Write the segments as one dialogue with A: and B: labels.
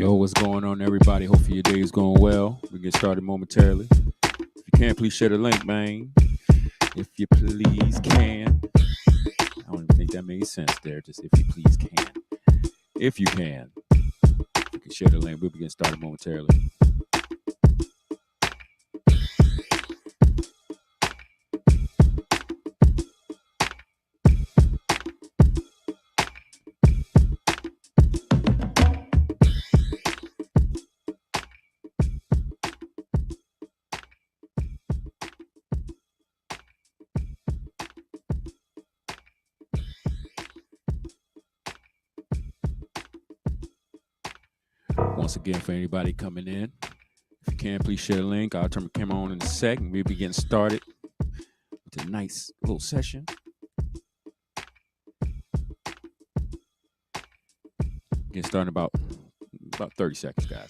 A: Yo, what's going on, everybody? Hopefully your day is going well. We get started momentarily. If you can, please share the link, man. If you please can. I don't even think that made sense there. Just if you please can. If you can. You can share the link. We'll be getting started momentarily. Once again, for anybody coming in, if you can, please share the link. I'll turn the camera on in a second. We'll be getting started with a nice little session. Get started in about 30 seconds, guys.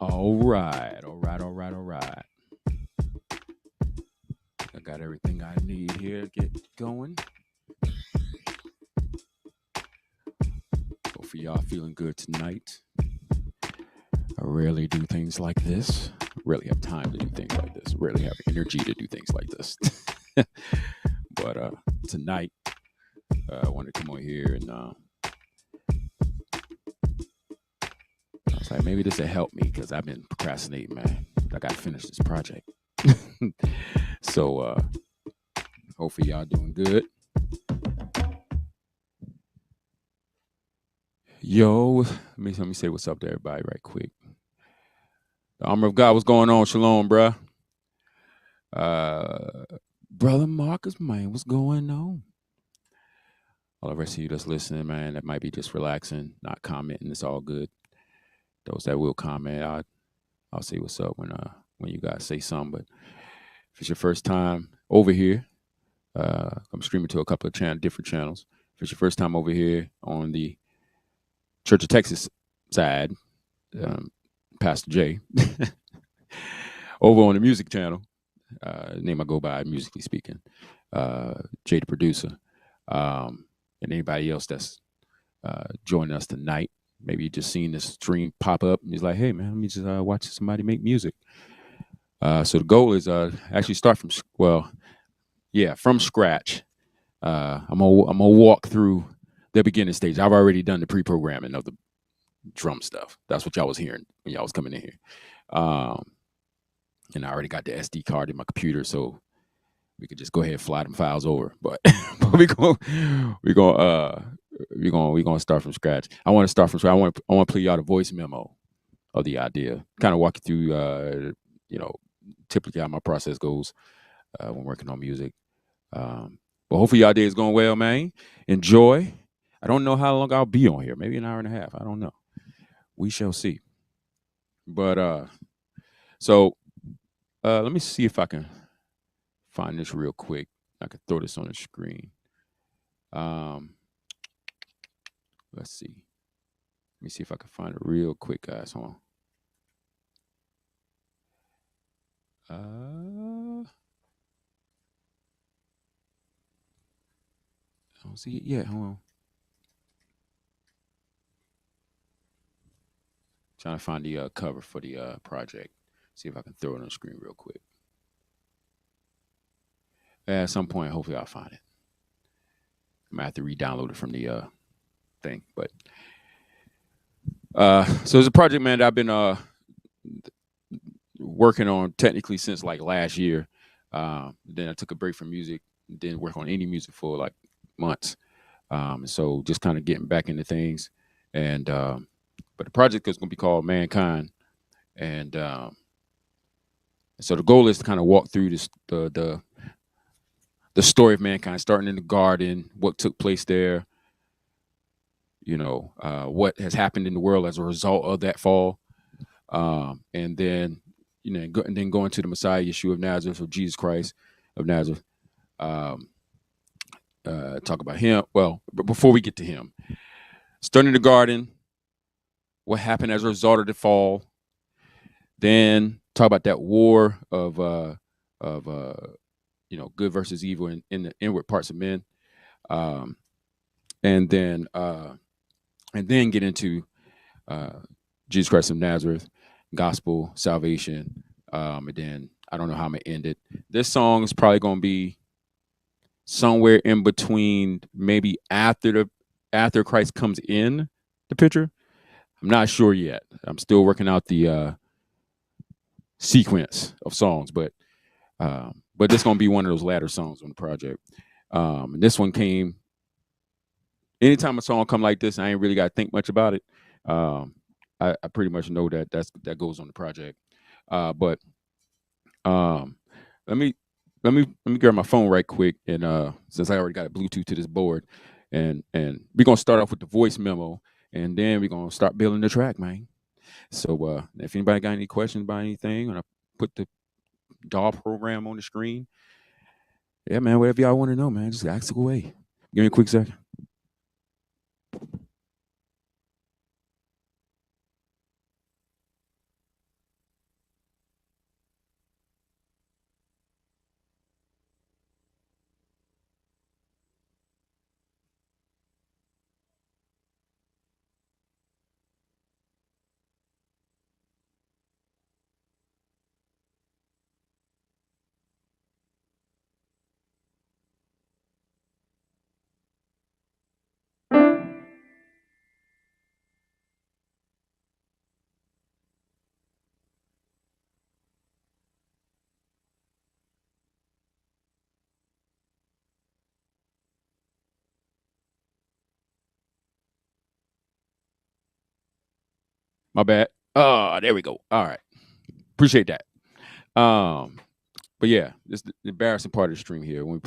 A: All right. I got everything I need here to get going. Hopefully y'all feeling good tonight. I rarely do things like this. I rarely have time to do things like this. I rarely have energy to do things like this. But tonight, I wanted to come on here and I was like, maybe this will help me because I've been procrastinating, man. I got to finish this project. So hopefully y'all doing good. Yo, let me say what's up to everybody right quick. The armor of God, what's going on? Shalom, bruh. Brother Marcus, man, what's going on? All the rest of you that's listening, man, that might be just relaxing, not commenting. It's all good. Those that will comment, I'll say what's up when you guys say something. But if it's your first time over here, I'm streaming to a couple of different channels. If it's your first time over here on the Church of Texas side, Pastor J, over on the music channel, name I go by, musically speaking, Jay the producer, and anybody else that's joining us tonight. Maybe you just seen this stream pop up and he's like, hey man, let me just watch somebody make music. So the goal is actually start from scratch. I'm gonna walk through the beginning stage. I've already done the pre-programming of the drum stuff. That's what y'all was hearing when y'all was coming in here. And I already got the SD card in my computer, so we could just go ahead and fly them files over. But we're gonna start from scratch. I want to start from scratch. I want to play y'all the voice memo of the idea. Kind of walk you through, typically how my process goes when working on music. But hopefully y'all day is going well, man. Enjoy. I don't know how long I'll be on here. Maybe an hour and a half. I don't know. We shall see. But so let me see if I can find this real quick. I can throw this on the screen. Let's see. Let me see if I can find it real quick, guys. Hold on. I don't see it yet. Hold on. Trying to find the cover for the project. See if I can throw it on the screen real quick. At some point, hopefully I'll find it. I might have to re-download it from the thing. But so it's a project, man, that I've been working on technically since like last year. Then I took a break from music, didn't work on any music for like months. So just kind of getting back into things. And but the project is going to be called Mankind. And so the goal is to kind of walk through this the story of mankind, starting in the garden, what took place there, what has happened in the world as a result of that fall, and then and then going to the Messiah, Yeshua of Nazareth, or Jesus Christ of Nazareth. Um, Talk about him. Well, but before we get to him, starting in the garden, what happened as a result of the fall. Then talk about that war of good versus evil in the inward parts of men, um, and then get into Jesus Christ of Nazareth, gospel, salvation, and then I don't know how I'm gonna end it. This song is probably gonna be somewhere in between, maybe after Christ comes in the picture. I'm not sure yet. I'm still working out the sequence of songs, but this is gonna be one of those latter songs on the project. And this one came. Anytime a song come like this, I ain't really got to think much about it. I pretty much know that goes on the project. But let me grab my phone right quick, and since I already got a Bluetooth to this board, and we're gonna start off with the voice memo, and then we're gonna start building the track, man. So if anybody got any questions about anything, and I put the DAW program on the screen, yeah, man, whatever y'all want to know, man, just ask away. Give me a quick second. My bad. There we go. All right. Appreciate that. But yeah, this is the embarrassing part of the stream here when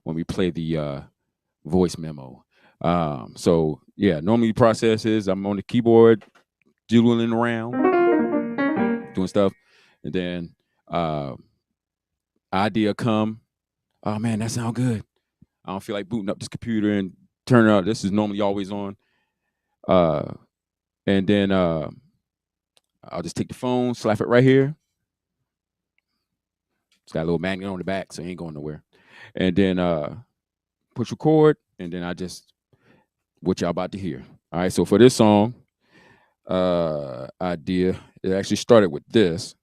A: we play the voice memo. So yeah, normally the process is I'm on the keyboard doodling around, doing stuff, and then idea come. Oh man, that sounds good. I don't feel like booting up this computer and turning out. This is normally always on. And then I'll just take the phone, slap it right here. It's got a little magnet on the back, so it ain't going nowhere. And then push record, and then I just what y'all about to hear. All right, so for this song idea, it actually started with this.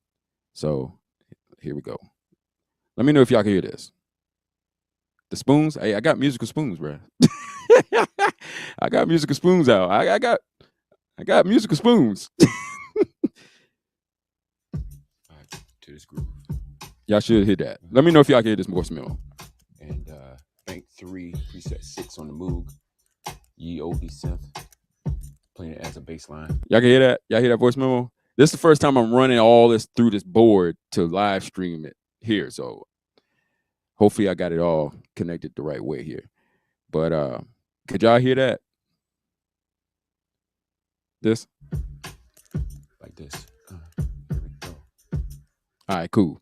A: So here we go. Let me know if y'all can hear this. The spoons. Hey, I got musical spoons, bro. I got musical spoons out. I got musical spoons. All right, to this groove. Y'all should hear that. Let me know if y'all can hear this voice memo. And bank 3, preset 6 on the Moog. Ye Oldie synth. Playing it as a bass line. Y'all can hear that? Y'all hear that voice memo? This is the first time I'm running all this through this board to live stream it here. So hopefully I got it all connected the right way here. But could y'all hear that? This? Like this. Here we go. All right, cool.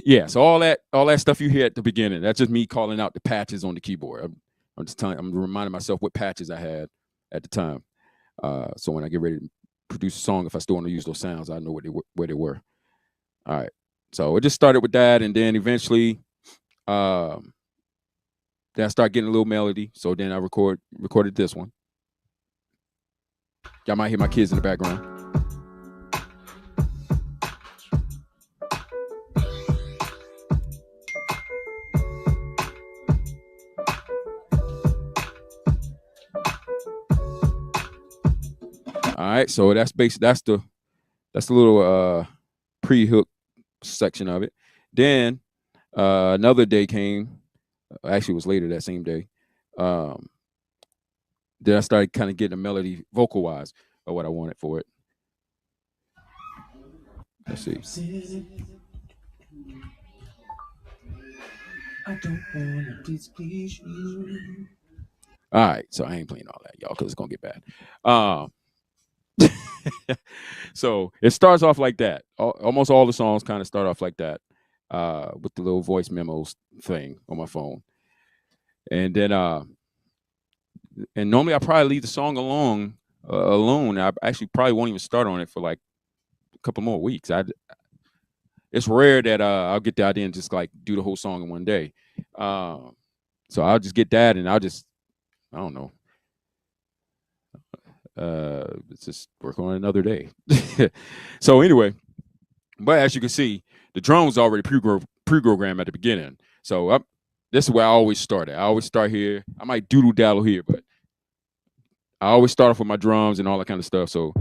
A: Yeah, so all that stuff you hear at the beginning, that's just me calling out the patches on the keyboard. I'm just telling, I'm reminding myself what patches I had at the time. So when I get ready to produce a song, if I still want to use those sounds, I know where they were. All right. So it just started with that, and then eventually, then I start getting a little melody. So then I recorded this one. Y'all might hear my kids in the background. All right, so that's the little pre-hook section of it. Then another day came. Actually, it was later that same day. Um, then I started kind of getting a melody vocal wise of what I wanted for it. Let's see. I don't wanna displease you. All right, so I ain't playing all that, y'all, because it's gonna get bad. Um, so it starts off like that. Almost all the songs kind of start off like that, with the little voice memos thing on my phone, and then and normally I probably leave the song alone. I actually probably won't even start on it for like a couple more weeks. It's rare that I'll get the idea and just like do the whole song in one day. So I'll just get that and I don't know. Let's just work on it another day. So anyway, but as you can see, the drum was already pre-programmed at the beginning. So this is where I always start at. I always start here. I might doodle daddle here, but I always start off with my drums and all that kind of stuff. So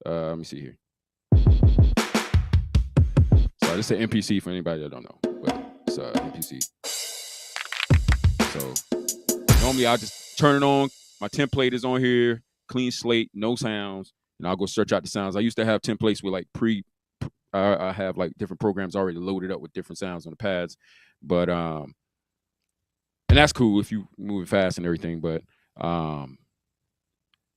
A: let me see here. So this is an MPC for anybody that don't know, but it's MPC. So normally I'll just turn it on. My template is on here, clean slate, no sounds, and I'll go search out the sounds. I used to have templates with like I have like different programs already loaded up with different sounds on the pads, but and that's cool if you move it fast and everything, but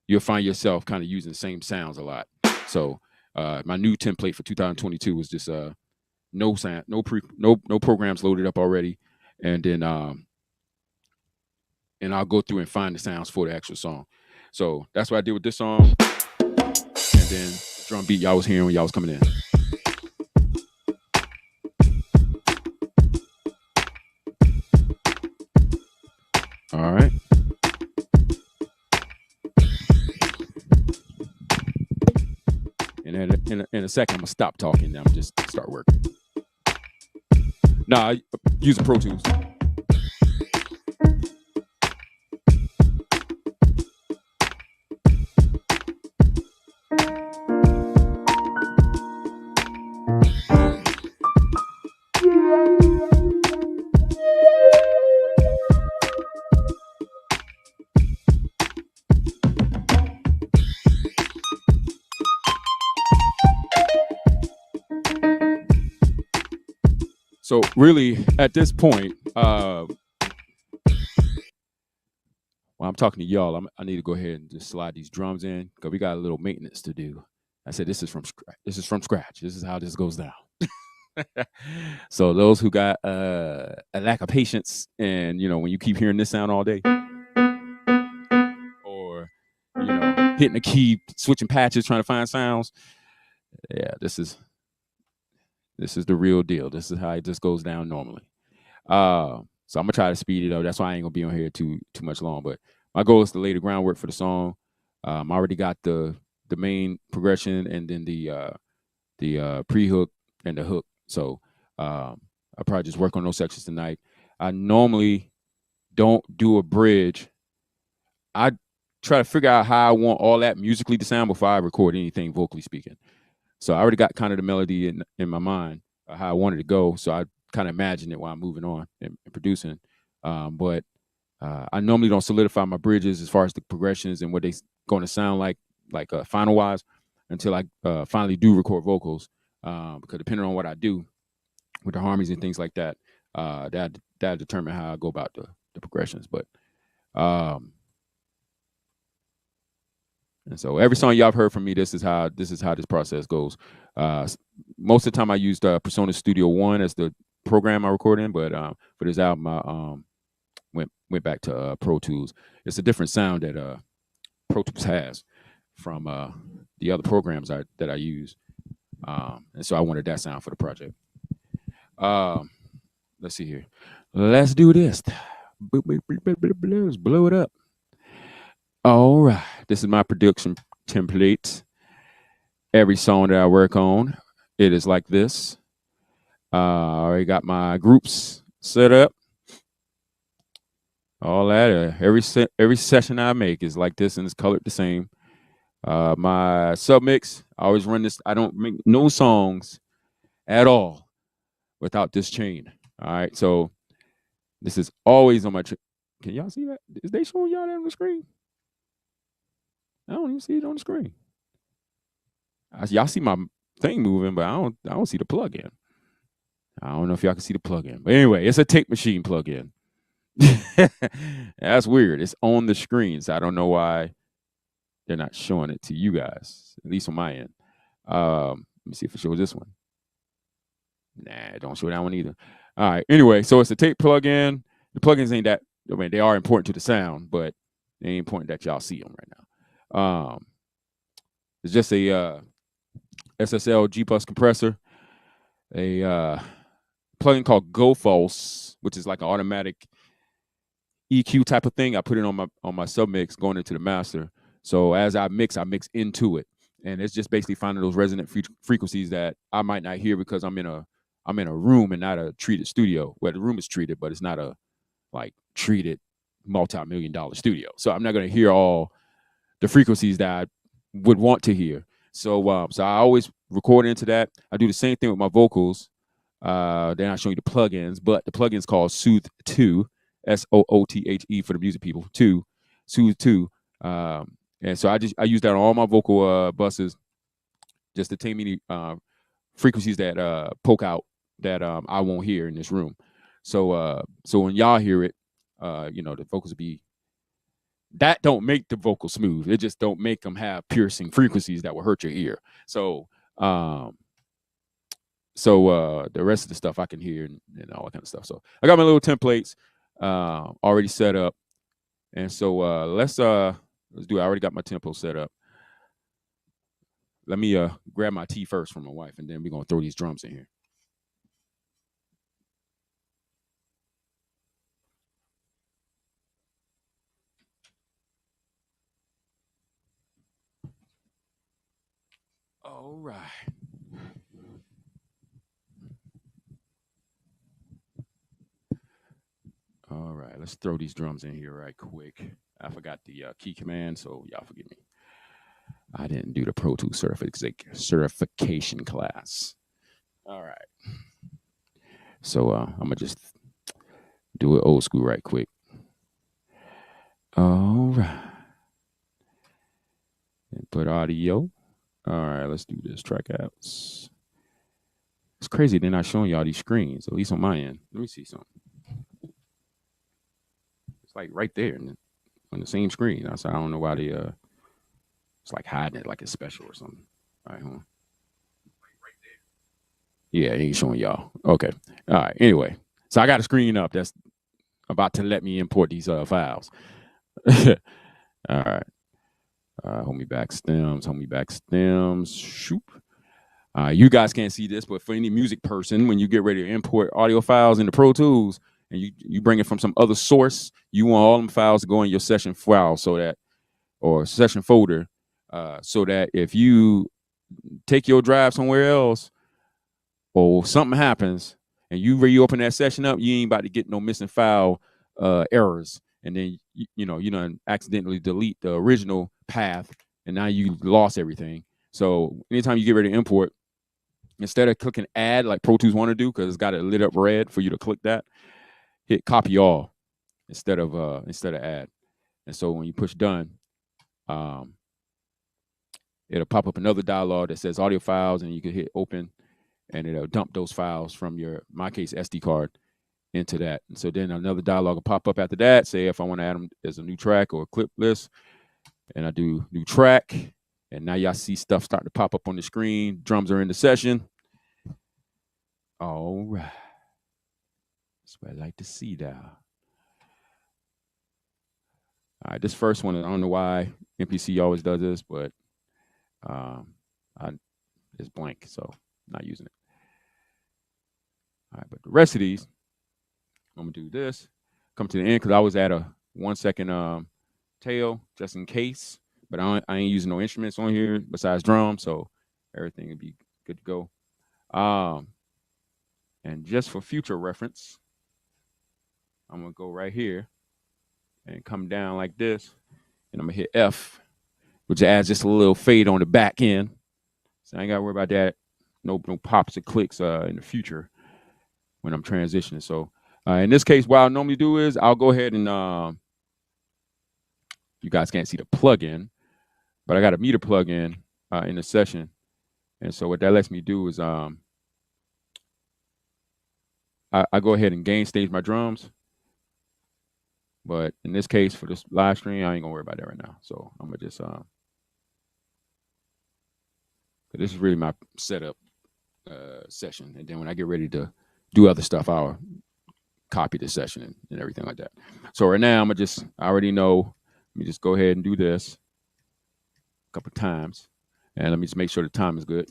A: you'll find yourself kind of using the same sounds a lot. So my new template for 2022 was just no sound, no programs loaded up already, and then and I'll go through and find the sounds for the actual song. So that's what I did with this song, and then the drum beat y'all was hearing when y'all was coming in. All right. And then in a second, I'm gonna stop talking. Now I'm just start working. Nah, use the Pro Tools. So really, at this point, while I'm talking to y'all, I need to go ahead and just slide these drums in because we got a little maintenance to do. I said this is from scratch. This is how this goes down. So those who got a lack of patience, and when you keep hearing this sound all day, or hitting a key, switching patches, trying to find sounds, yeah, this is the real deal. This is how it just goes down normally. So I'm gonna try to speed it up. That's why I ain't gonna be on here too much long. But my goal is to lay the groundwork for the song. I already got the main progression and then the pre-hook and the hook. So I'll probably just work on those sections tonight. I normally don't do a bridge. I try to figure out how I want all that musically to sound before I record anything vocally speaking. So I already got kind of the melody in my mind, how I wanted to go. So I kind of imagine it while I'm moving on and producing. But I normally don't solidify my bridges as far as the progressions and what they're going to sound like final wise until I finally do record vocals. Because depending on what I do with the harmonies and things like that, that determine how I go about the progressions. But and so every song y'all have heard from me, this is how this process goes. Most of the time I used Persona Studio One as the program I record in, but for this album I went back to Pro Tools. It's a different sound that Pro Tools has from the other programs that I use, and so I wanted that sound for the project. Let's see here. Let's do this. Let's blow it up. All right. This is my production template. Every song that I work on, it is like this. I already got my groups set up. All that. Every session I make is like this and it's colored the same. My submix, I always run this. I don't make no songs at all without this chain. All right, so this is always on my. Can y'all see that? Is they showing y'all that on the screen? I don't even see it on the screen. Y'all see my thing moving, but I don't see the plug-in. I don't know if y'all can see the plug-in, but anyway, it's a tape machine plug-in. That's weird. It's on the screen, so I don't know why they're not showing it to you guys, at least on my end. Let me see if it shows this one. Nah, don't show that one either. All right. Anyway, so it's a tape plug-in. The plugins ain't that. I mean, they are important to the sound, but they ain't important that y'all see them right now. It's just a SSL G Plus compressor, a plugin called Go False, which is like an automatic EQ type of thing. I put it on my submix going into the master. So as I mix into it, and it's just basically finding those resonant frequencies that I might not hear because I'm in a room and not a treated studio. Where the room is treated, but it's not a like treated multi-million-dollar studio. So I'm not going to hear all the frequencies that I would want to hear. So so I always record into that. I do the same thing with my vocals. They're not showing you the plugins, but the plugin's called Soothe 2, SOOTHE for the music people. Soothe 2. And so I use that on all my vocal buses, just to take me frequencies that poke out that I won't hear in this room. So when y'all hear it, the vocals will be. That don't make the vocal smooth. It just don't make them have piercing frequencies that will hurt your ear. So the rest of the stuff I can hear and all that kind of stuff. So I got my little templates already set up, and so let's do it. I already got my tempo set up. Let me grab my tea first from my wife, and then we're gonna throw these drums in here. All right. All right, let's throw these drums in here right quick. I forgot the key command, so y'all forgive me. I didn't do the Pro Tools certification class. All right. So I'm going to just do it old school right quick. All right. Input audio. All right, let's do this. Track outs. It's crazy they're not showing y'all these screens, at least on my end. Let me see something. It's like right there on the same screen. So I don't know why they it's like hiding it like it's special or something. All right, hold on. Yeah, it ain't showing y'all. Okay. All right. Anyway, so I got a screen up that's about to let me import these files. All right. Hold me back stems. Shoop. You guys can't see this, but for any music person, when you get ready to import audio files into Pro Tools and you bring it from some other source, you want all them files to go in your session file or session folder, so that if you take your drive somewhere else or something happens and you reopen that session up, you ain't about to get no missing file errors. And then, you don't accidentally delete the original path and now you lost everything. So anytime you get ready to import, instead of clicking add like Pro Tools want to do, because it's got it lit up red for you to click that, hit copy all instead of add. And so when you push done, it'll pop up another dialog that says audio files, and you can hit open, and it'll dump those files from in my case, SD card into that. And so then another dialog will pop up after that, say if I want to add them as a new track or a clip list, and I do new track, and now y'all see stuff starting to pop up on the screen. Drums are in the session. All right. That's what I like to see now. All right, this first one, I don't know why MPC always does this, but it's blank, so I'm not using it. All right, but the rest of these, I'm gonna do this. Come to the end because I was at a 1 second tail just in case, but I ain't using no instruments on here besides drums, so everything will be good to go. And just for future reference, I'm gonna go right here and come down like this, and I'm gonna hit F, which adds just a little fade on the back end. So I ain't gotta worry about that. No pops or clicks in the future. when I'm transitioning. So in this case, what I normally do is I'll go ahead and you guys can't see the plugin, but I got a meter plugin in the session, and so what that lets me do is I go ahead and gain stage my drums. But in this case, for this live stream, I ain't gonna worry about that right now. So I'm gonna just this is really my setup session, and then when I get ready to do other stuff, I'll copy the session and everything like that. So right now, I already know. Let me just go ahead and do this a couple times, and let me just make sure the time is good.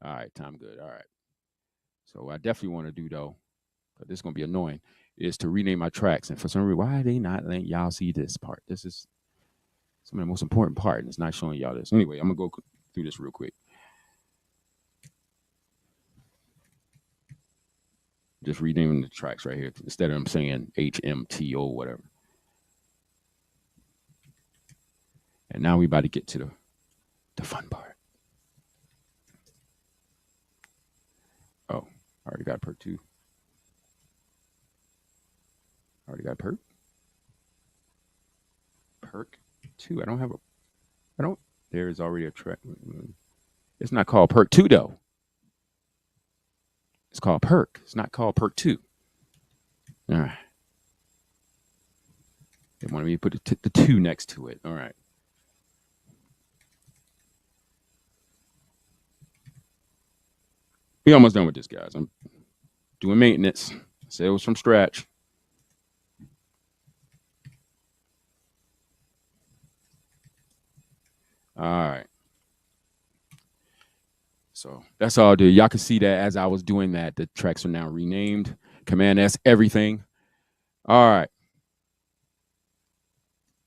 A: All right, time good. All right. So what I definitely want to do though, but this is gonna be annoying, is to rename my tracks. And for some reason, why are they not letting y'all see this part? This is some of the most important part, and it's not showing y'all this. Anyway, I'm gonna go through this real quick. Just renaming the tracks right here instead of them saying HMTO whatever. And now we about to get to the fun part. Oh, I already got perk 2. Already got perk. Perk 2. There is already a track. It's not called perk 2 though. It's called perk. It's not called perk 2. All right. They wanted me to put the 2 next to it. All right. We almost done with this, guys. I'm doing maintenance. Sales from scratch. All right. So that's all I do. Y'all can see that as I was doing that, the tracks are now renamed. Command S, everything. All right.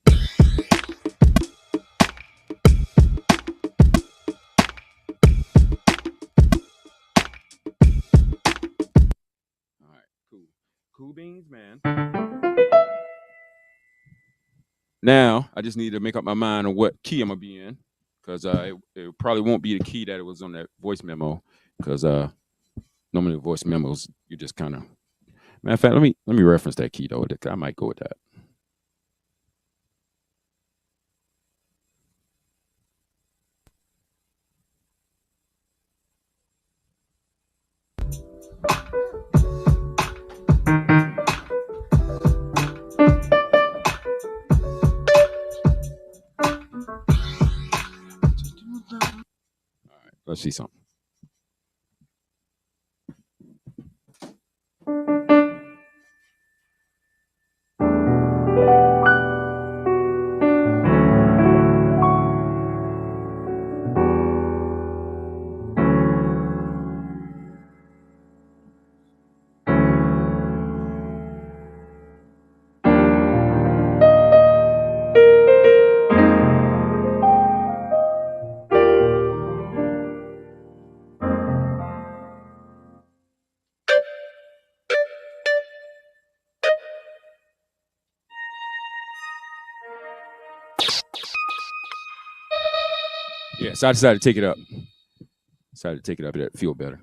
A: All right, cool. Cool beans, man. Now, I just need to make up my mind on what key I'm going to be in, because it probably won't be the key that it was on that voice memo, because normally the voice memos, you just kind of... Matter of fact, let me reference that key, though. I might go with that. All right, let's see something. Yeah, so I decided to take it up. It'd feel better.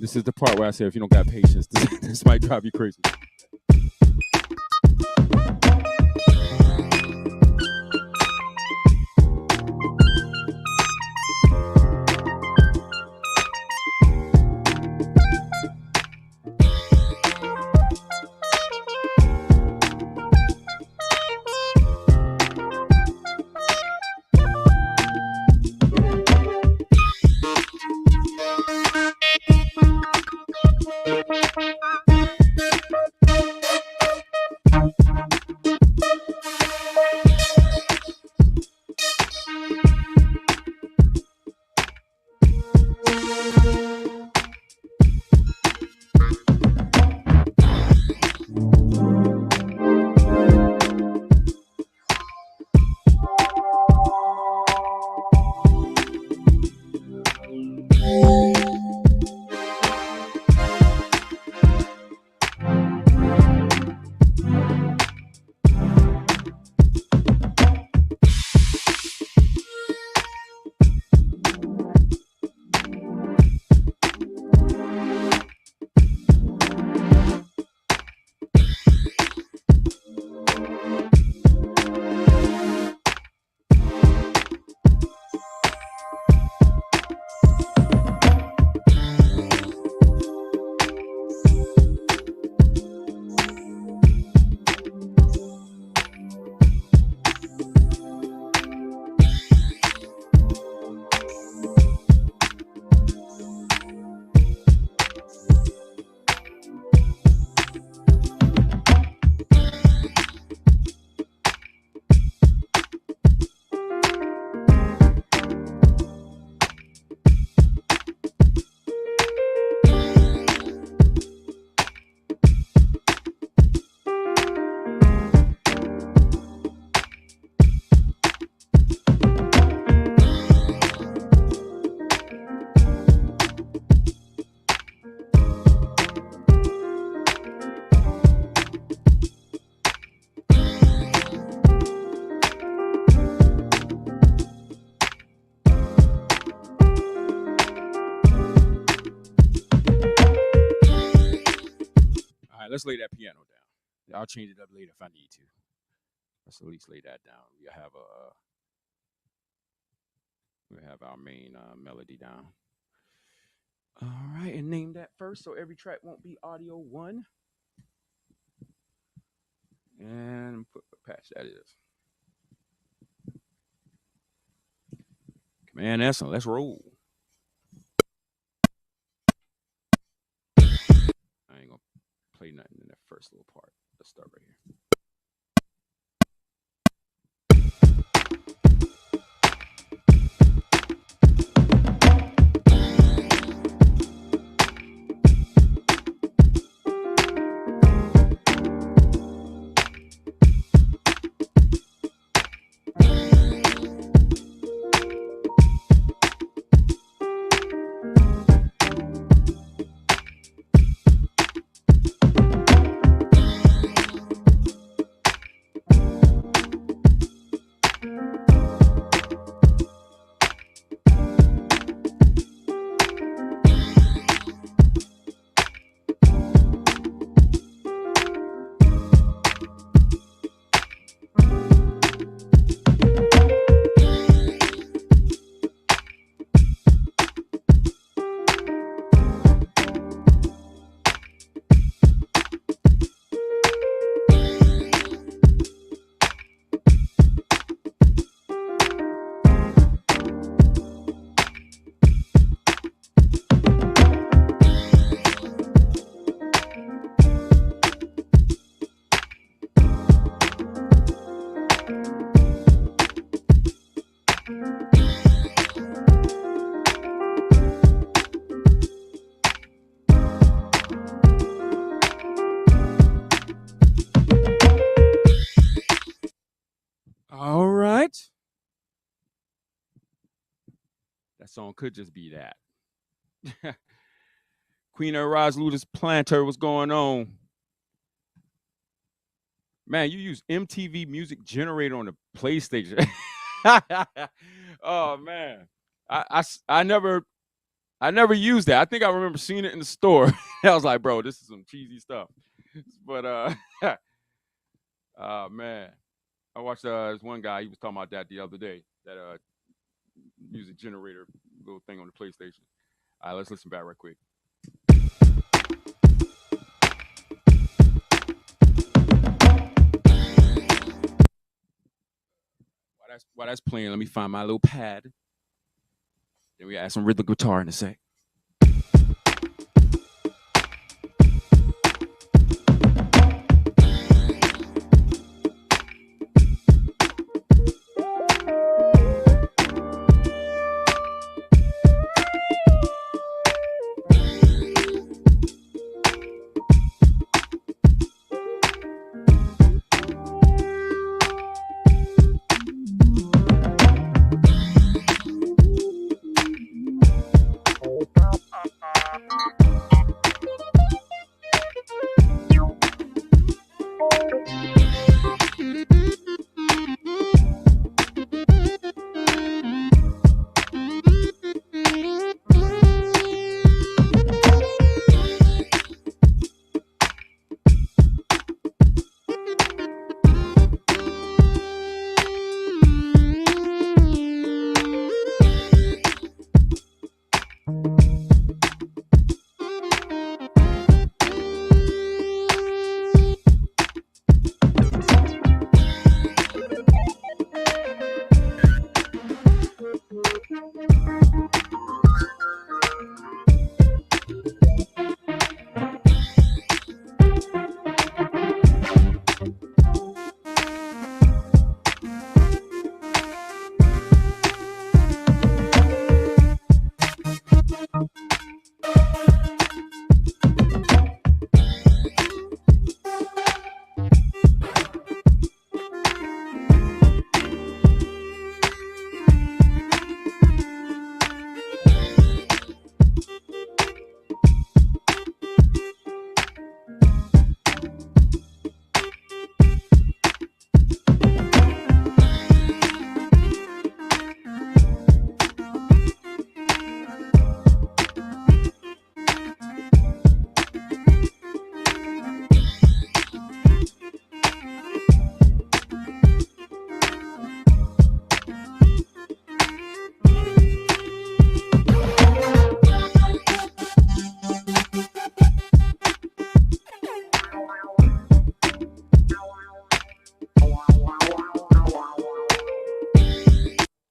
A: This is the part where I say if you don't got patience, this might drive you crazy. All right, let's lay that piano down. I'll change it up later if I need to. Let's at least lay that down. We have our main melody down. All right, and name that first so every track won't be audio 1. And put what patch that is. Command S, let's roll. I ain't gonna play nothing in that first little part. Let's start right here. All right. That song could just be that. Queen of Rise Ludus Planter, what's going on? Man, you use MTV Music Generator on the PlayStation. Oh man, I never I never used that. I think I remember seeing it in the store. I was like, bro, this is some cheesy stuff. But man, I watched this one guy. He was talking about that the other day. That music generator little thing on the PlayStation. All right, let's listen back right quick. While that's playing, let me find my little pad. Then we add some rhythm guitar in a sec.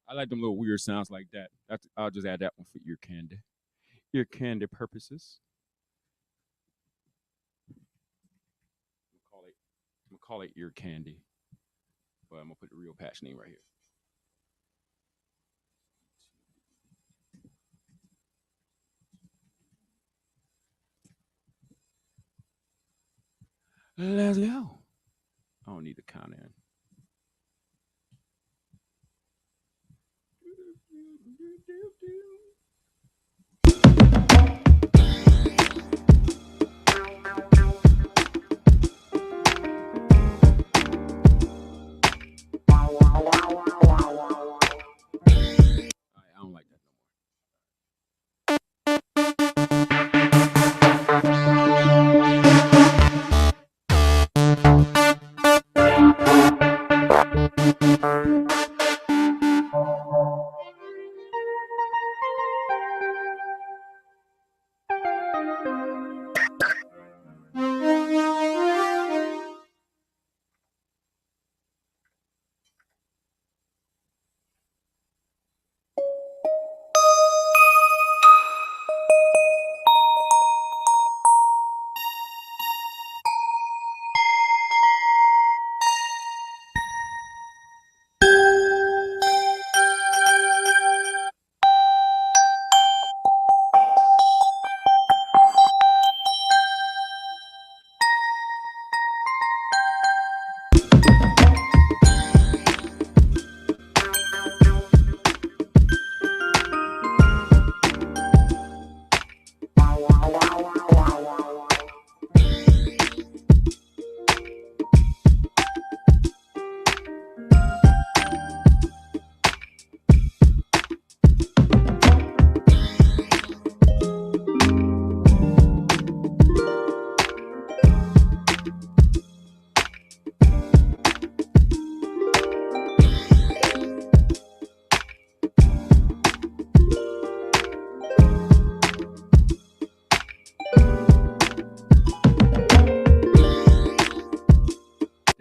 A: I like them little weird sounds like that. I'll just add that one for ear candy purposes. I'm gonna call it ear candy, but I'm gonna put the real patch name right here. Let's go. I don't need to count in. I don't like that no more.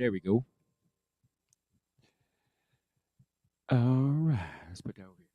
A: there we go. All right, let's put that over here.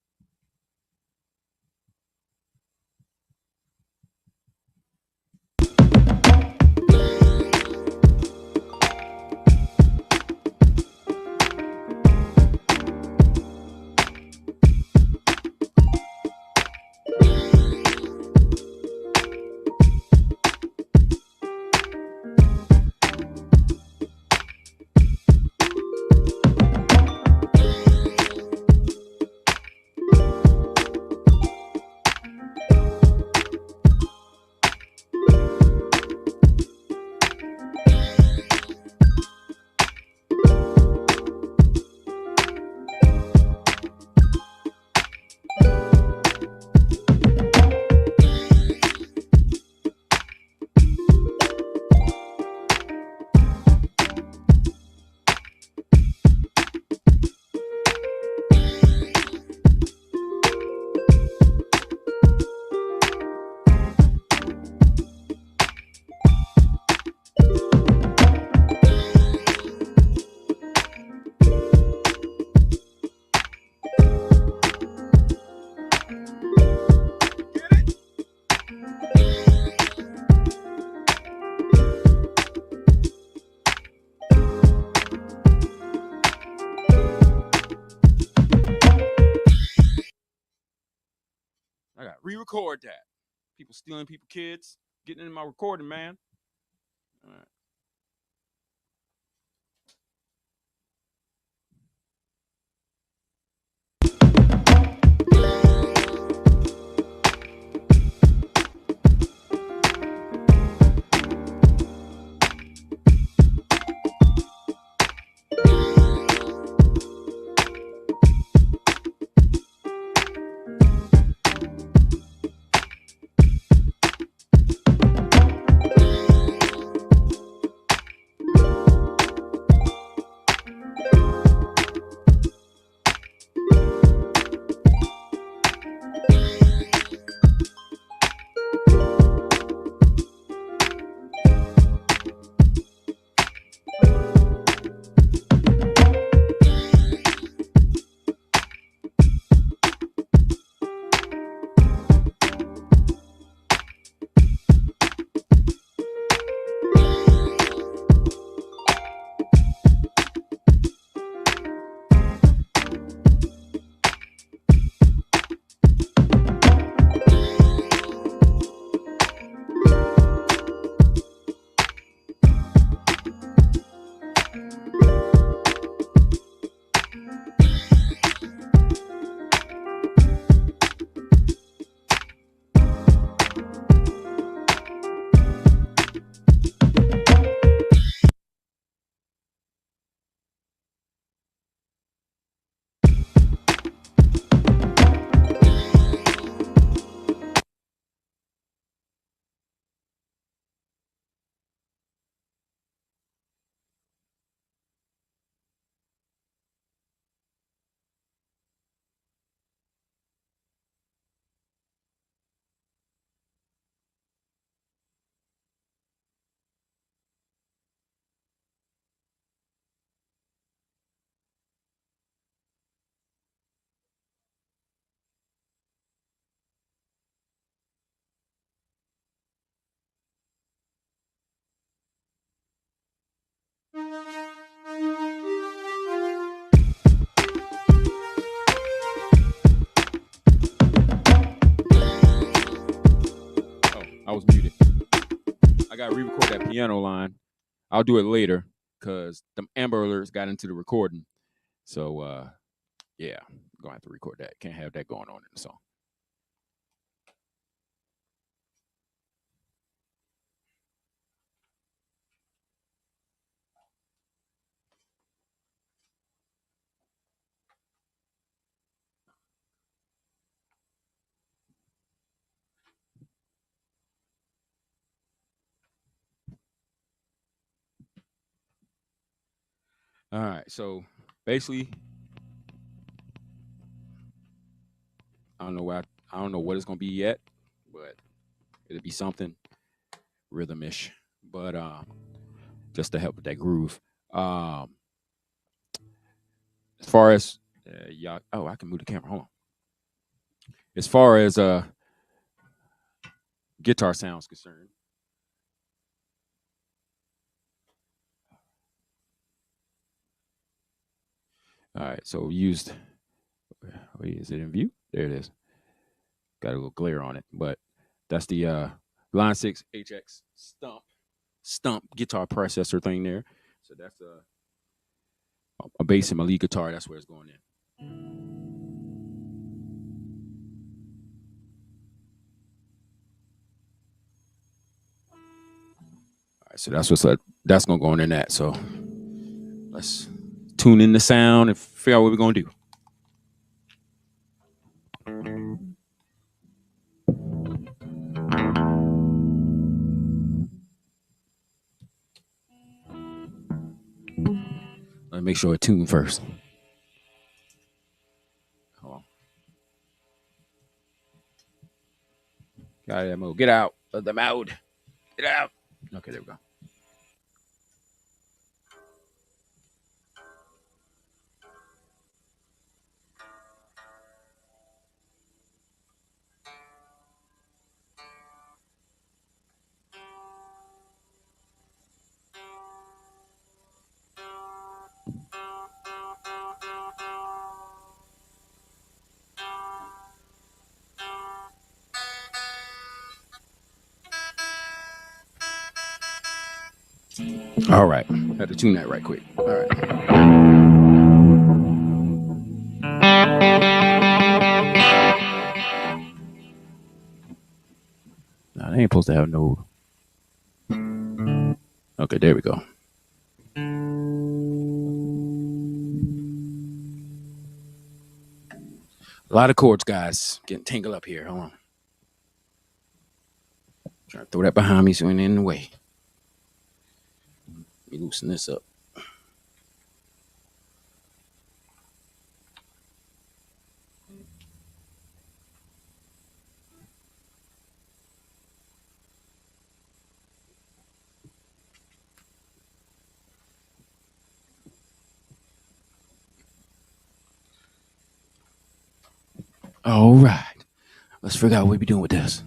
A: I got re-record that. People stealing people kids, getting in my recording, man. All right. Oh, I was muted. I got to re-record that piano line. I'll do it later because the Amber Alerts got into the recording. So yeah, I'm gonna have to record that. Can't have that going on in the song. All right. So basically, I don't know what it's gonna be yet, but it'll be something rhythmish. But just to help with that groove. Um, as far as y'all, oh, I can move the camera. Hold on. As far as guitar sounds concerned, all right. So we used. Wait, is it in view? There it is. Got a little glare on it, but that's the Line 6 HX stump guitar processor thing there. So that's a bass in my lead guitar. That's where it's going in. All right, so that's gonna go in that. So let's tune in the sound and figure out what we're gonna do. Let me make sure I tune first. Hold on. Get out of that mode. Get out of the mode. Get out. Okay, there we go. All right. Had to tune that right quick. All right. Nah, they ain't supposed to have no. Okay, there we go. A lot of chords, guys. Getting tangled up here. Hold on. Trying to throw that behind me so it ain't in the way. Let me loosen this up. All right. Let's figure out what we doing with this.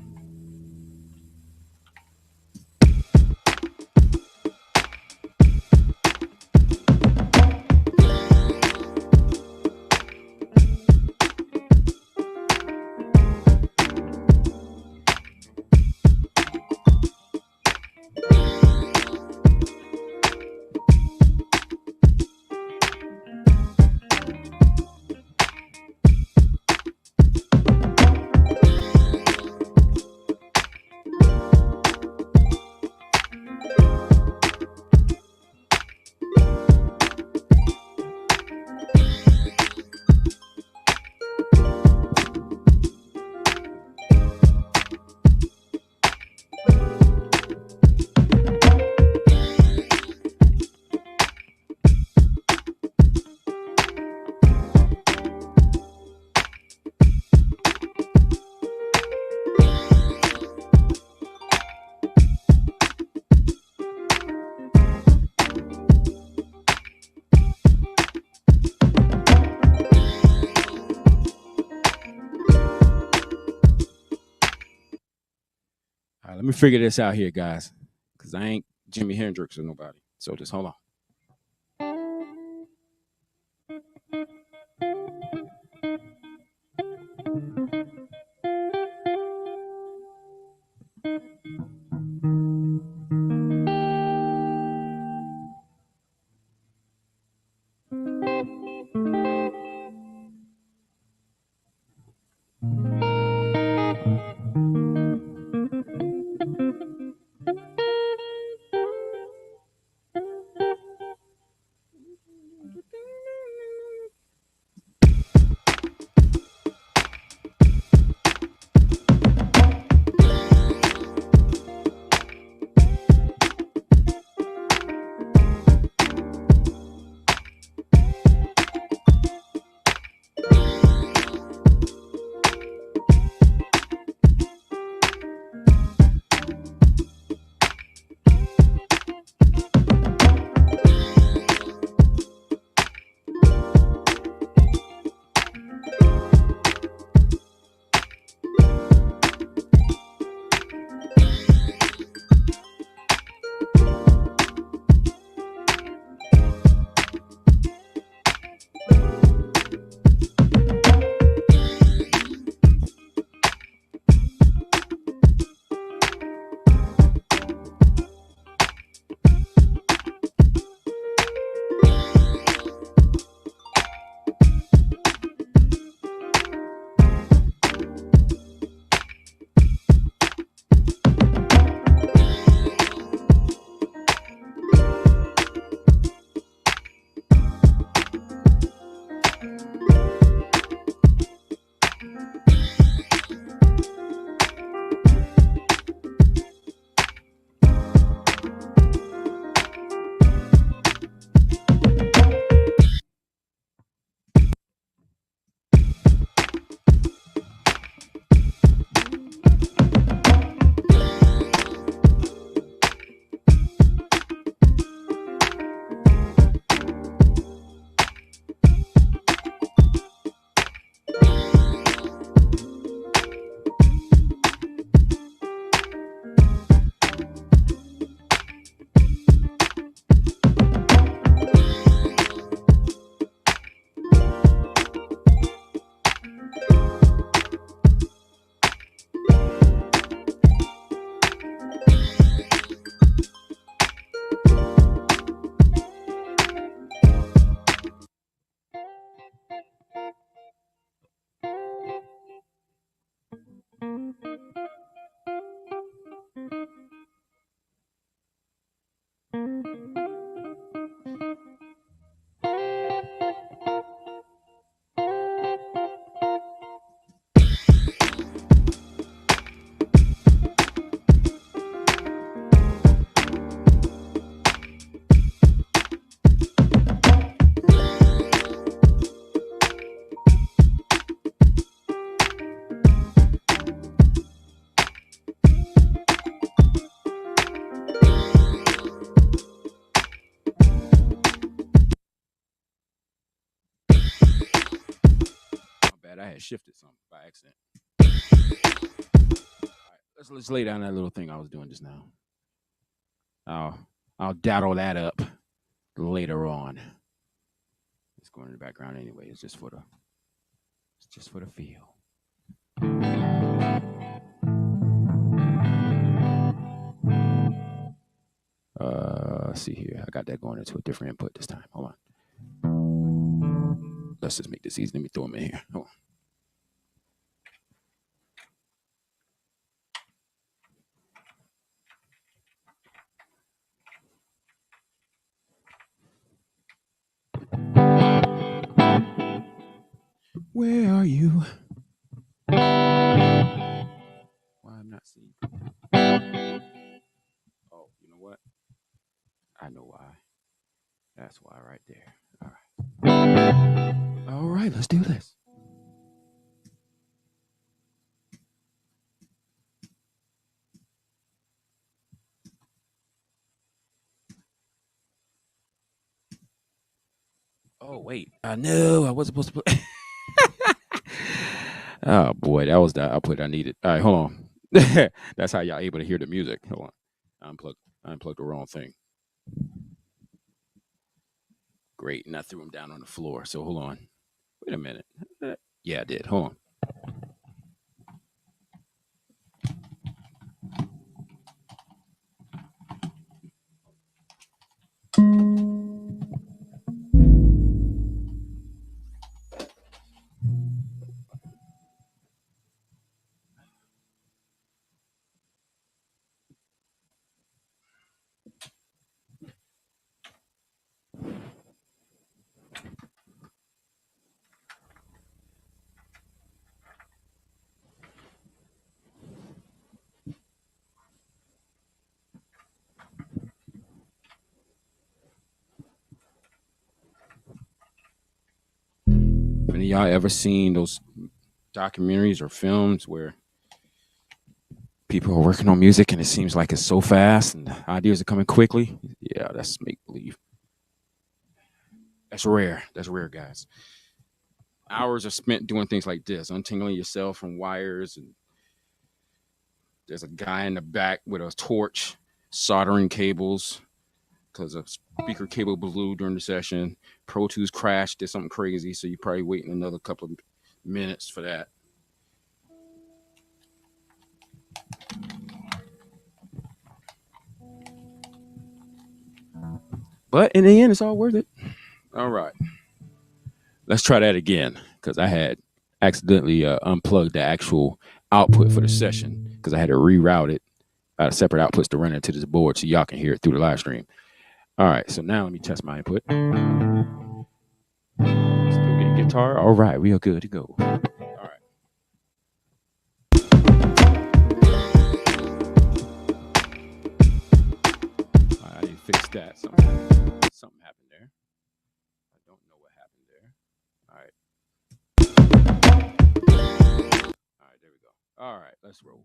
A: All right, let me figure this out here, guys, because I ain't Jimi Hendrix or nobody. So just hold on. had shifted some by accident. All right, let's lay down that little thing I was doing just now. I'll daddle that up later on. It's going in the background anyway. It's just for the feel. Let's see here. I got that going into a different input this time. Hold on. Let's just make this easy. Let me throw them in here. Hold on. Where are you? Why I'm not seeing you? Oh, you know what? I know why. That's why right there. All right. All right, let's do this. Oh, wait. I know I wasn't supposed to play. Oh, boy. That was the output I needed. All right, hold on. That's how y'all able to hear the music. Hold on. I unplugged the wrong thing. Great. And I threw him down on the floor. So hold on. Wait a minute. Yeah, I did. Hold on. Have any of y'all ever seen those documentaries or films where people are working on music and it seems like it's so fast and ideas are coming quickly? Yeah, that's make believe. That's rare. That's rare, guys. Hours are spent doing things like this, untangling yourself from wires, and there's a guy in the back with a torch soldering cables because a speaker cable blew during the session. Pro Tools crashed, did something crazy, so you're probably waiting another couple of minutes for that. But in the end, it's all worth it. All right. Let's try that again, because I had accidentally unplugged the actual output for the session because I had to reroute it out of separate outputs to run it to this board so y'all can hear it through the live stream. All right, so now let me test my input. Still getting guitar. All right, we are good to go. All right. I need to fix that. Something happened there. I don't know what happened there. All right. All right, there we go. All right, let's roll.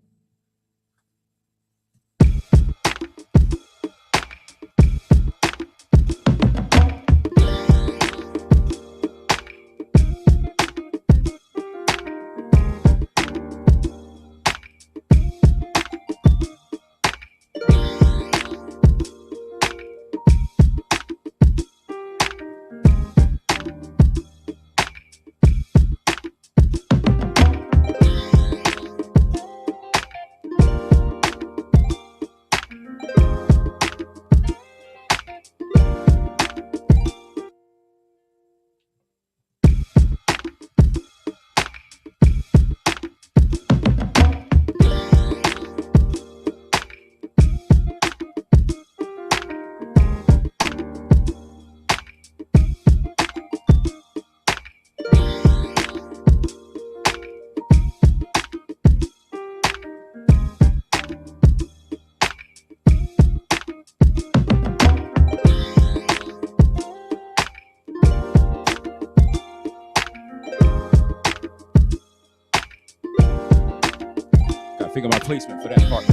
A: Figure my placement for that part.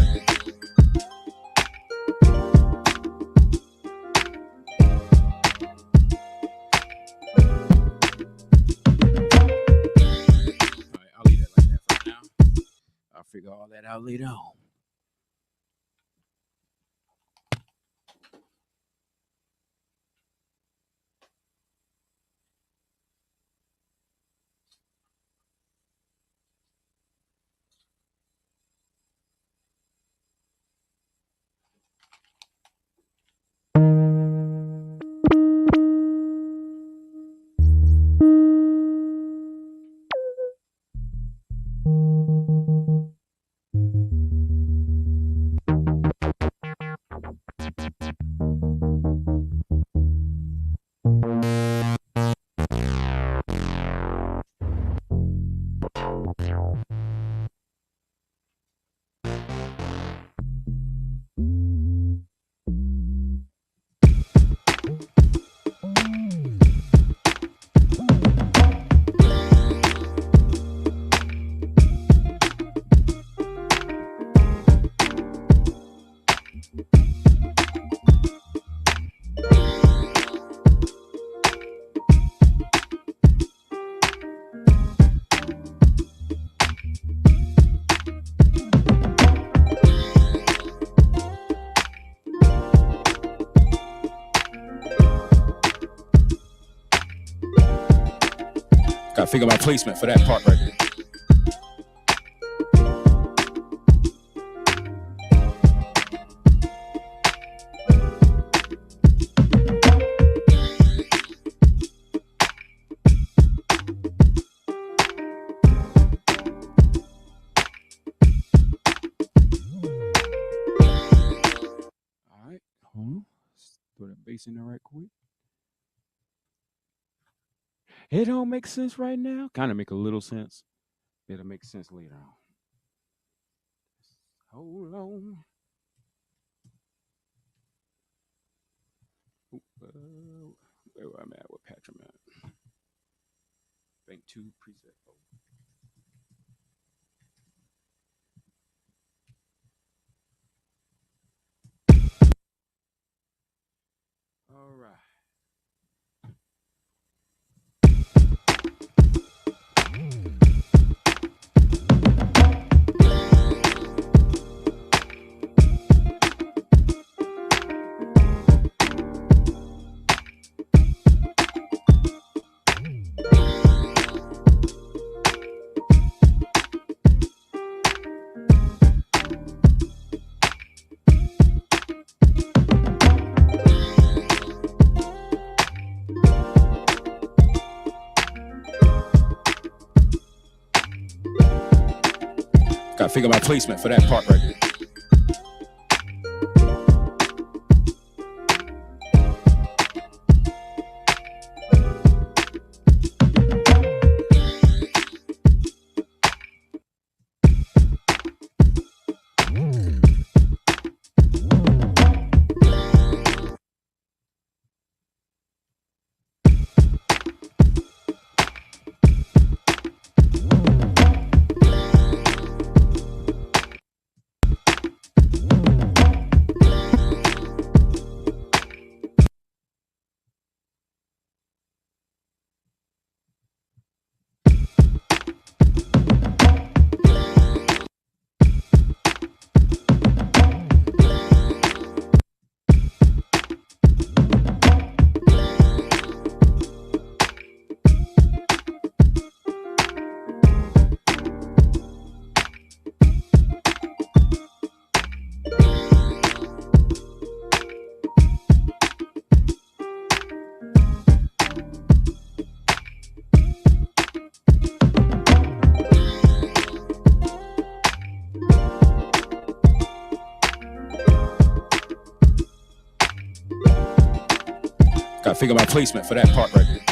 A: figure all that out later on. Gotta figure my placement for that part right there. All right, hold on. Let's throw that bass in there right quick. It don't make sense right now. Kind of make a little sense. It'll make sense later on. Hold on. Where I'm at, what patch I'm at. Bank 2 preset. All right. Gotta figure my placement for that part right there. Gotta figure my placement for that part right there.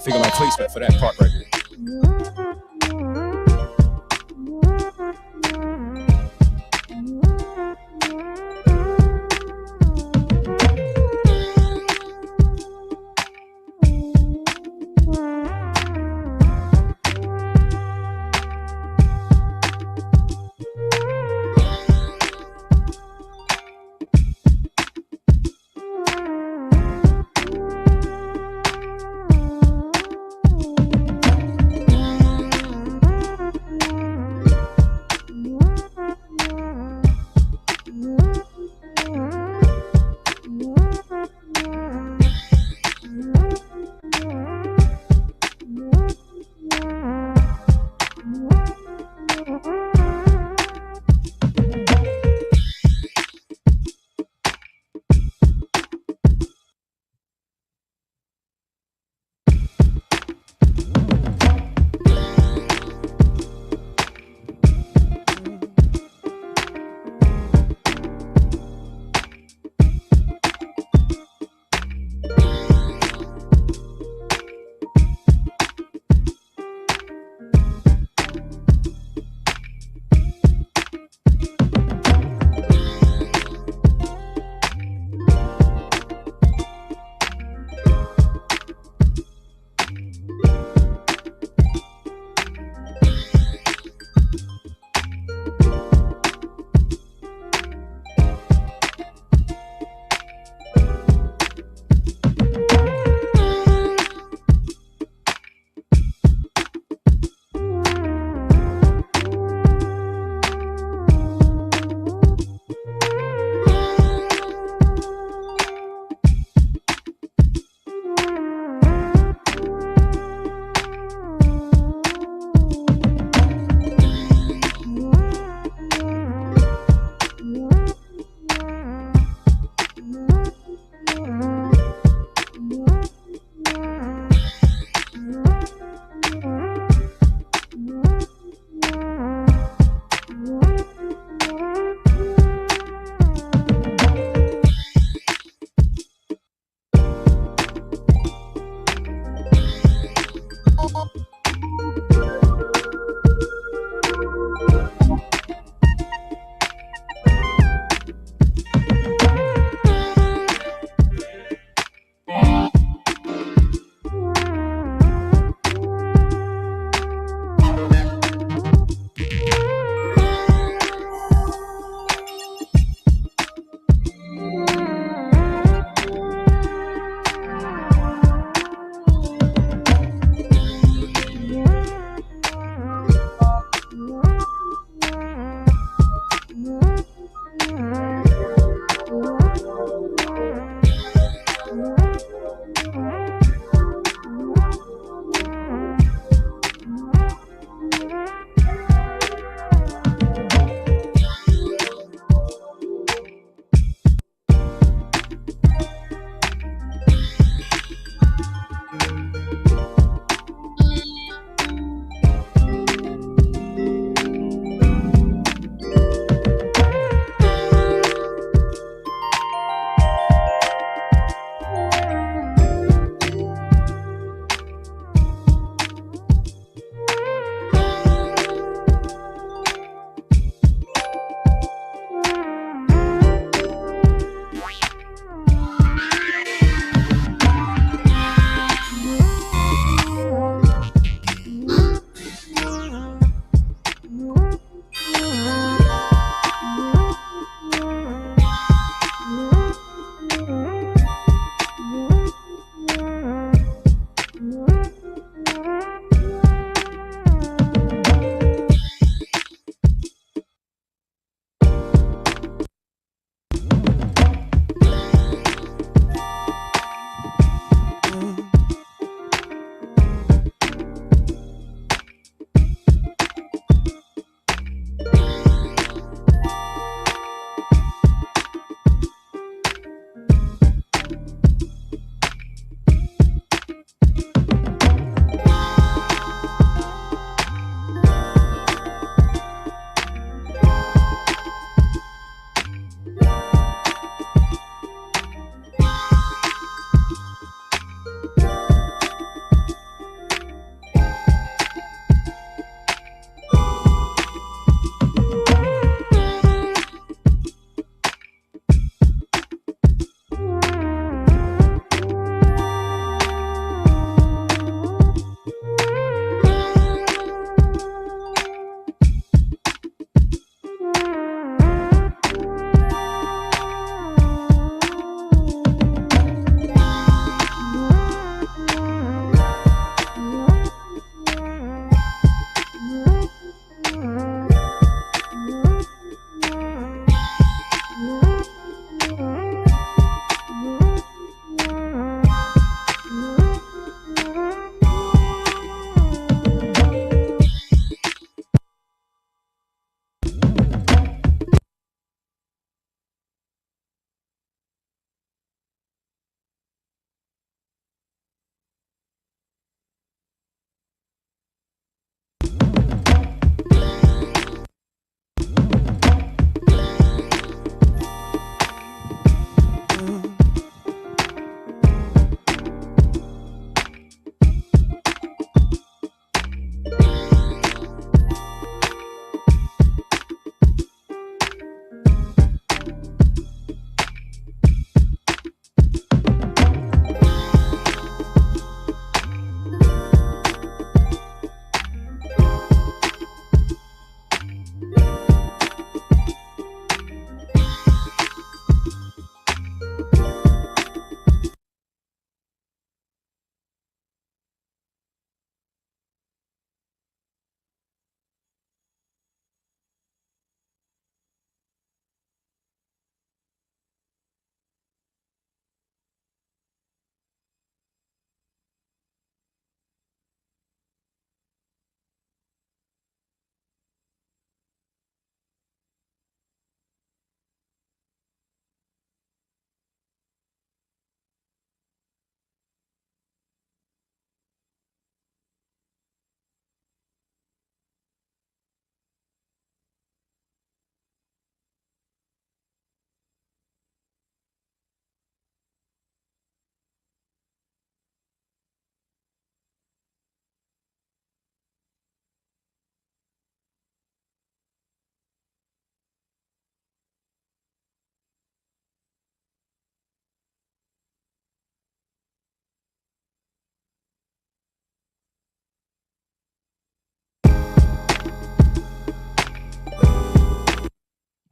A: figure my placement for that part right there.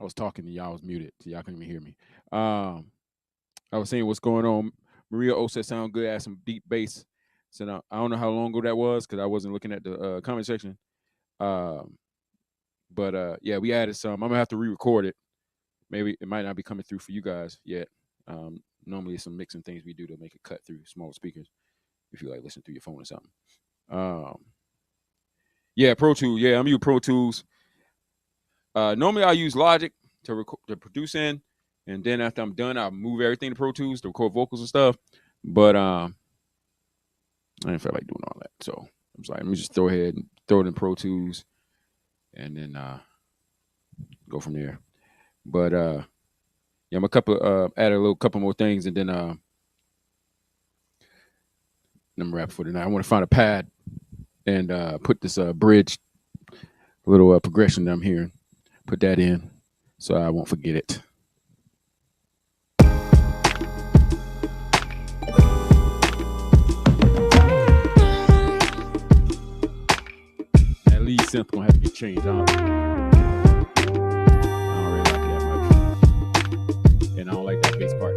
A: I was talking and y'all was muted, so y'all couldn't even hear me. I was saying what's going on. Maria O said sound good, add some deep bass. So now, I don't know how long ago that was because I wasn't looking at the comment section. But yeah, we added some. I'm gonna have to re-record it. Maybe it might not be coming through for you guys yet. Normally, it's some mixing things we do to make it cut through smaller speakers. If you like listen through your phone or something. Yeah, Pro Tools. Yeah, I'm using Pro Tools. Normally, I use Logic to produce in, and then after I'm done, I'll move everything to Pro Tools to record vocals and stuff. But I didn't feel like doing all that, so I was like, let me just throw it in Pro Tools, and then go from there. But yeah, I'm add a couple more things, and then I'm wrap for tonight. I want to find a pad and put this bridge little progression that I'm hearing. Put that in so I won't forget it. That lead synth gonna have to get changed. I don't really like it that much, and I don't like that bass part.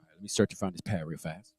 A: Let me search to find this pad real fast.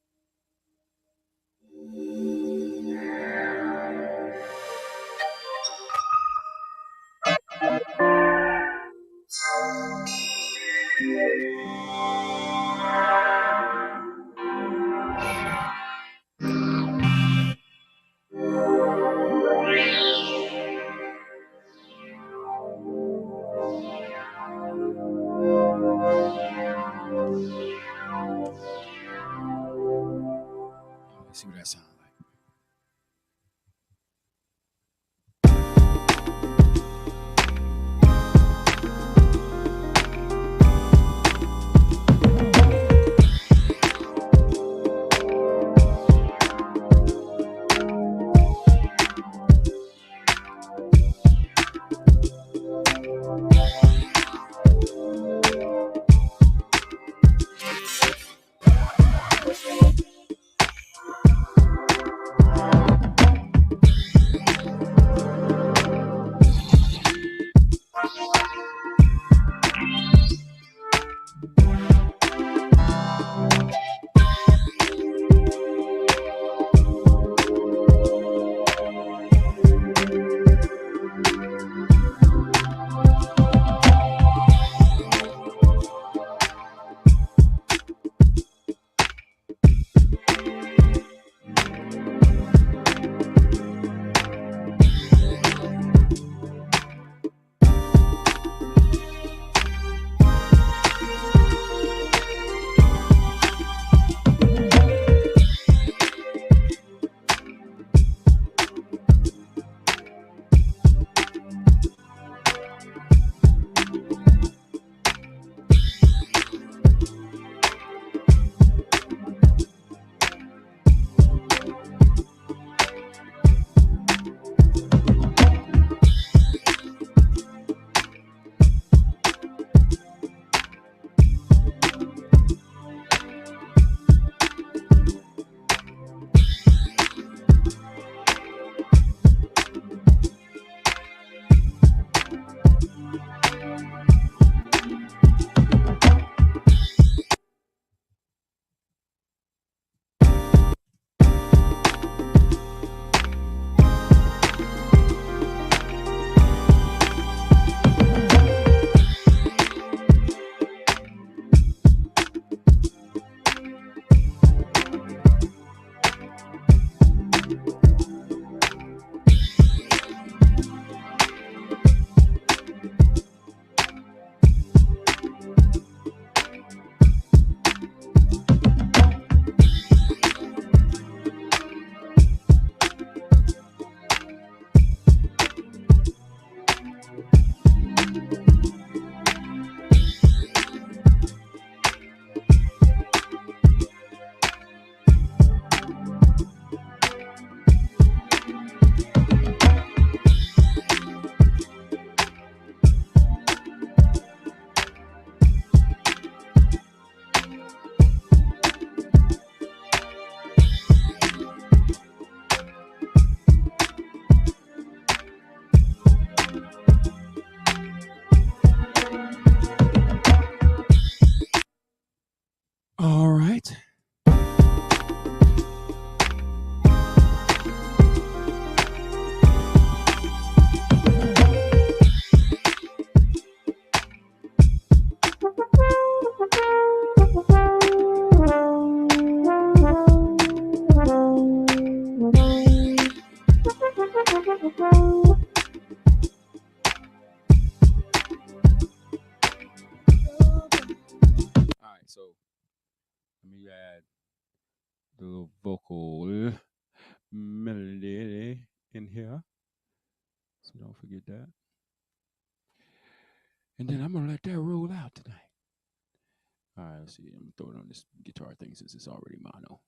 A: So let me add the little vocal melody in here. So don't forget that. And then I'm gonna let that roll out tonight. All right, let's see. I'm gonna throw it on this guitar thing since it's already mono.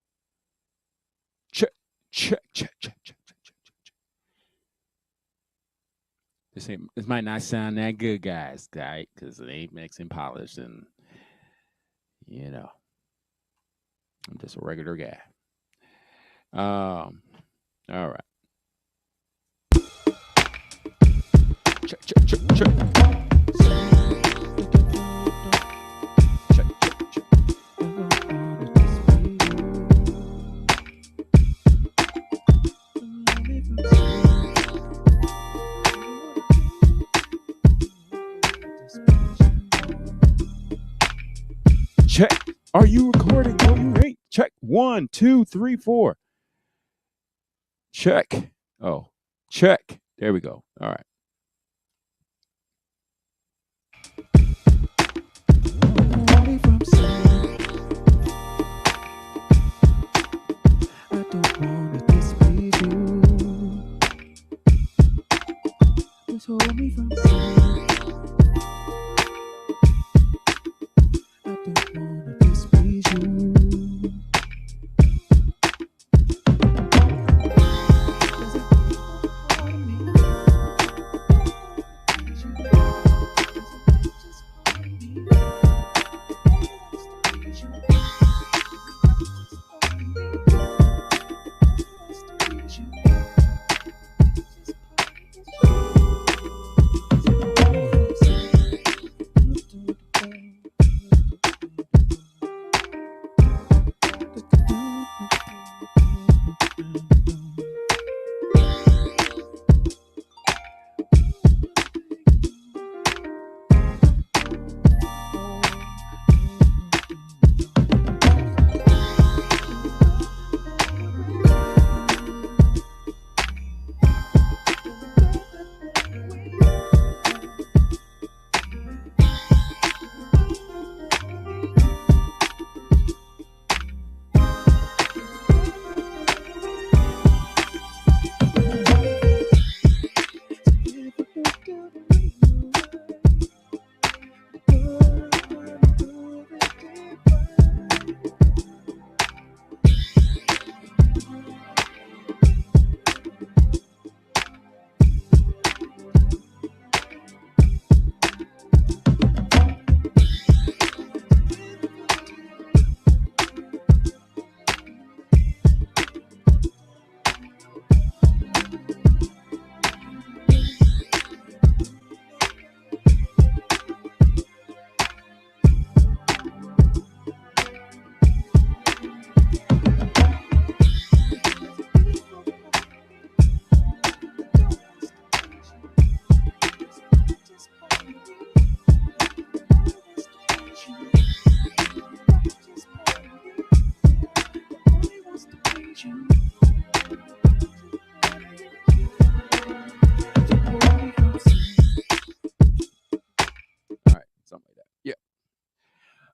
A: Check, check, check, check, check, check, check, check. This might not sound that good, guys, right? Because it ain't mixing polished, and I'm just a regular guy. All right. Check, check, check, check. Check, check, check. Check. Are you recording? No, you ain't. Check. 1, 2, 3, 4. Check. Oh, check. There we go. All right. I don't wanna displease you. Just hold me from sin. I don't wanna displease you.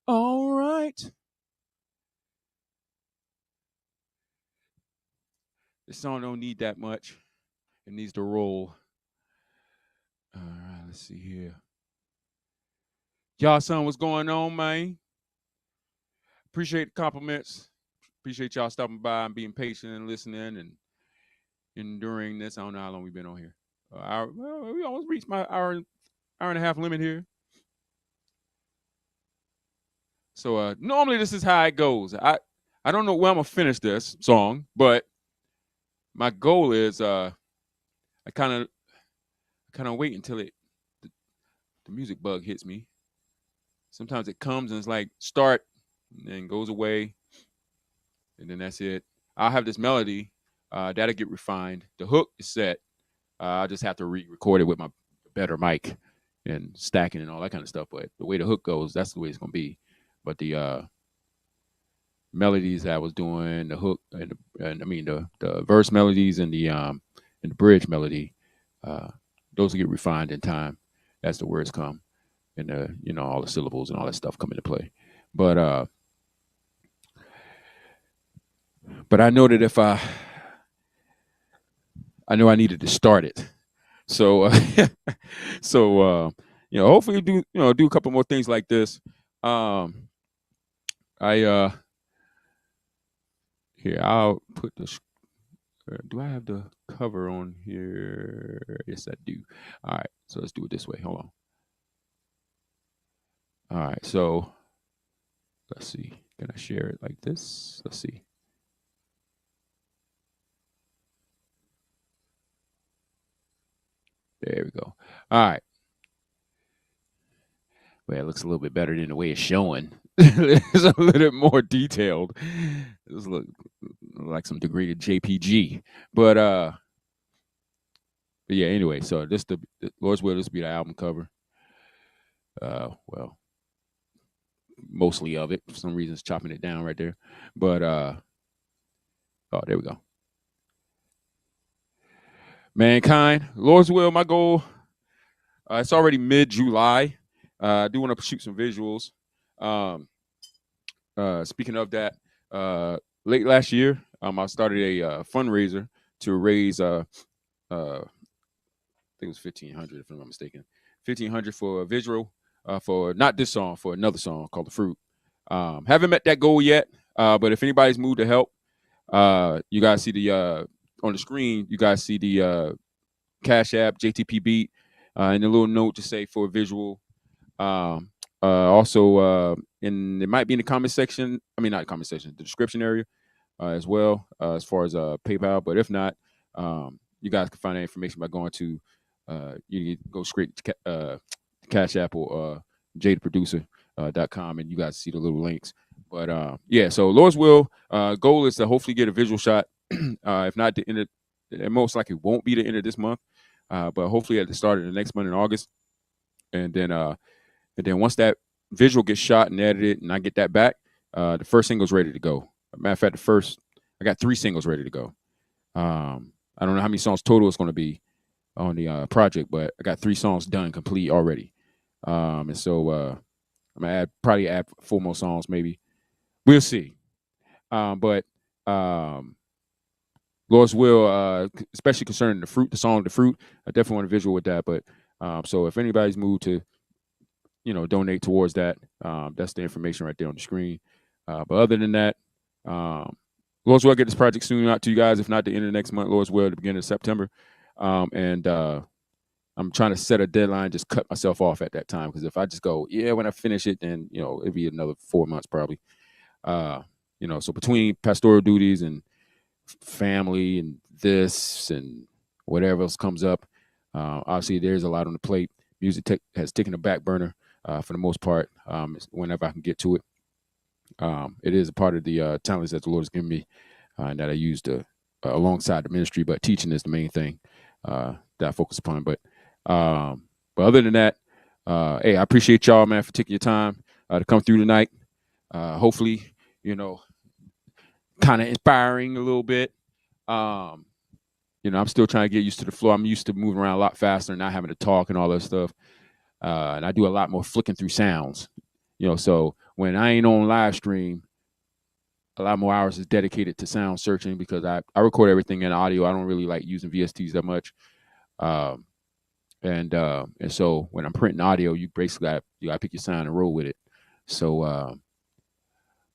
A: All right. This song don't need that much. It needs to roll. All right, let's see here. Y'all, son, what's going on, man? Appreciate the compliments. Appreciate y'all stopping by and being patient and listening and enduring this. I don't know how long we've been on here. We almost reached my hour and a half limit here. So normally this is how it goes. I don't know where I'm gonna finish this song, but my goal is I kind of wait until the music bug hits me. Sometimes it comes and it's like start and then goes away, and then that's it. I'll have this melody that'll get refined. The hook is set. I'll just have to re-record it with my better mic and stacking and all that kind of stuff. But the way the hook goes, that's the way it's gonna be. But the melodies I was doing, the hook and I mean the verse melodies and the bridge melody, those will get refined in time as the words come and all the syllables and all that stuff come into play. But I know that if I know I needed to start it. So so hopefully do a couple more things like this. Um, I Here, I'll put this. Do I have the cover on here? Yes, I do. All right, so let's do it this way. Hold on. All right, so let's see. Can I share it like this? Let's see. There we go. All right. Well, it looks a little bit better than the way it's showing. It's a little bit more detailed. This look like some degraded JPG, but yeah. Anyway, so this the Lord's will. This will be the album cover. Well, mostly of it. For some reason, it's chopping it down right there. But oh, there we go. Mankind, Lord's will. My goal. It's already mid-July. I do want to shoot some visuals. Speaking of that, late last year, I started a fundraiser to raise. I think it was 1,500, if I'm not mistaken. 1,500 for a visual for not this song, for another song called "The Fruit." Haven't met that goal yet, but if anybody's moved to help, you guys see the on the screen. You guys see the Cash App JTP Beat and a little note to say for a visual. Also, it might be in the comment section. I mean, not the comment section, the description area as well, as far as PayPal. But if not, you guys can find that information by going to you can go straight to Cash App or jadaproducer.com, and you guys see the little links. But yeah, so Lord's will goal is to hopefully get a visual shot. If not the end of, it most likely won't be the end of this month, but hopefully at the start of the next month in August. And then once that visual gets shot and edited, and I get that back, the first single's ready to go. Matter of fact, I got 3 singles ready to go. I don't know how many songs total it's going to be on the project, but I got 3 songs done complete already. And so I'm gonna probably add 4 more songs, maybe. We'll see. But Lord's will, especially concerning the song "The Fruit," I definitely want a visual with that. But so if anybody's moved to donate towards that, that's the information right there on the screen. But other than that, Lord's will, get this project soon out to you guys. If not the end of next month, Lord's will, at the beginning of September. And I'm trying to set a deadline, just cut myself off at that time, because if I just go, yeah, when I finish it, then it'll be another 4 months probably. So between pastoral duties and family and this and whatever else comes up, obviously there's a lot on the plate. Music has taken a back burner for the most part. Whenever I can get to it, it is a part of the talents that the Lord has given me, and that I use alongside the ministry. But teaching is the main thing that I focus upon. But other than that, hey, I appreciate y'all, man, for taking your time to come through tonight. Hopefully, kind of inspiring a little bit. I'm still trying to get used to the flow. I'm used to moving around a lot faster and not having to talk and all that stuff. And I do a lot more flicking through sounds. So when I ain't on live stream, a lot more hours is dedicated to sound searching, because I record everything in audio. I don't really like using VSTs that much. And so when I'm printing audio, you basically you gotta pick your sound and roll with it. So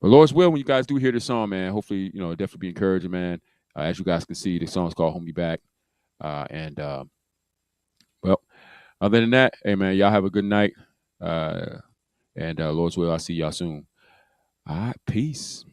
A: but Lord's will, when you guys do hear this song, man, hopefully, definitely be encouraging, man. As you guys can see, the song's called "Hold Me Back." Well, other than that, hey, man, y'all have a good night. And Lord's will, I'll see y'all soon. All right, peace.